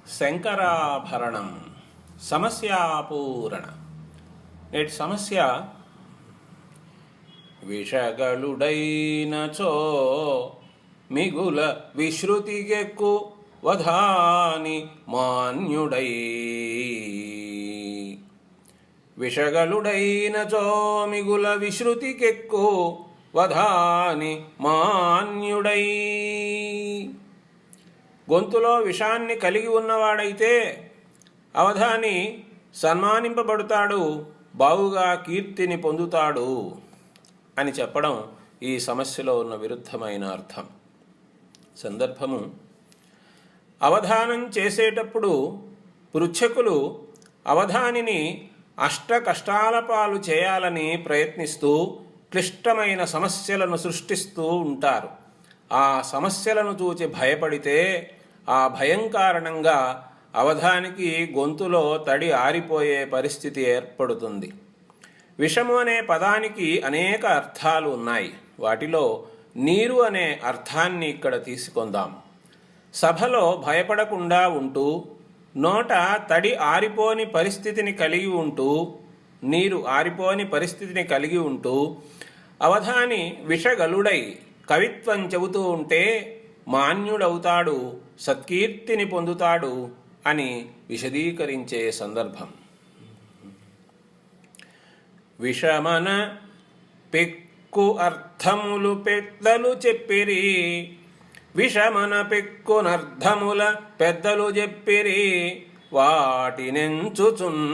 శంకరాభరణం సమస్యాపూరణ. నేటి సమస్య విషగలుడైనచో మిగుల విశ్రుతికెక్కు వధాని మాన్యుడై. విషగలుడైనచో మిగుల విశ్రుతికెక్కు వధాని మాన్యుడై. గొంతులో విషాన్ని కలిగి ఉన్నవాడైతే అవధాని సన్మానింపబడతాడు, బావుగా కీర్తిని పొందుతాడు అని చెప్పడం ఈ సమస్యలో ఉన్న విరుద్ధమైన అర్థం. సందర్భము: అవధానం చేసేటప్పుడు పృచ్ఛకులు అవధానిని అష్ట కష్టాల పాలు చేయాలని ప్రయత్నిస్తూ క్లిష్టమైన సమస్యలను సృష్టిస్తూ ఉంటారు. ఆ సమస్యలను చూచి భయపడితే ఆ భయం కారణంగా అవధానికి గొంతులో తడి ఆరిపోయే పరిస్థితి ఏర్పడుతుంది. విషము అనే పదానికి అనేక అర్థాలు ఉన్నాయి. వాటిలో నీరు అనే అర్థాన్ని ఇక్కడ తీసుకుందాం. సభలో భయపడకుండా ఉంటూ, నోట తడి ఆరిపోని పరిస్థితిని కలిగి ఉంటూ, నీరు ఆరిపోని పరిస్థితిని కలిగి ఉంటూ అవధాని విషగలుడై కవిత్వం చెబుతూ ఉంటే మాన్యుడవుతాడు, సత్కీర్తిని పొందుతాడు అని విశదీకరించే సందర్భం. విషమన పెక్కు అర్థములు పెద్దలు చెప్పిరి. విషమన పెక్కునర్థముల పెద్దలు చెప్పిరి. వాటినెంచుచున్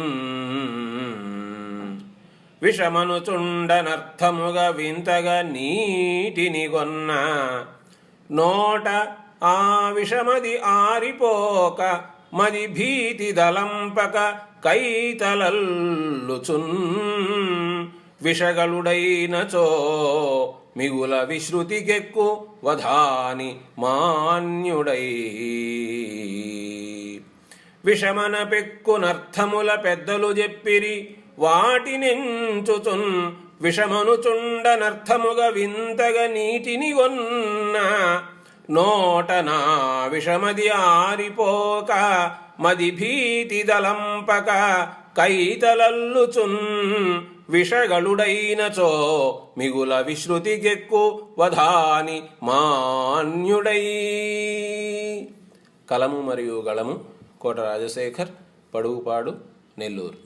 విషమను చుండనర్థముగా వింతగా నీటిని గొన్న. నోట ఆ విషమది ఆరిపోక మది భీతి దలంపక కైతలల్లుచున్. విషగలుడైనచో మిగుల విశ్రుతికెక్కు వధాని మాన్యుడై. విషమన పెక్కునర్థముల పెద్దలు చెప్పిరి. వాటినెంచుచున్ విషమను చుండనర్థముగా వింతగా నీటిని గొన్న. నోట నా విషమది ఆరిపోక మది భీతి దలంపక కైతలల్లుచున్. విషగలుడైనచో మిగుల విశ్రుతికెక్కు వధాని మాన్యుడై. కలము మరియు గళము కోట రాజశేఖర్, పడుగుపాడు, నెల్లూరు.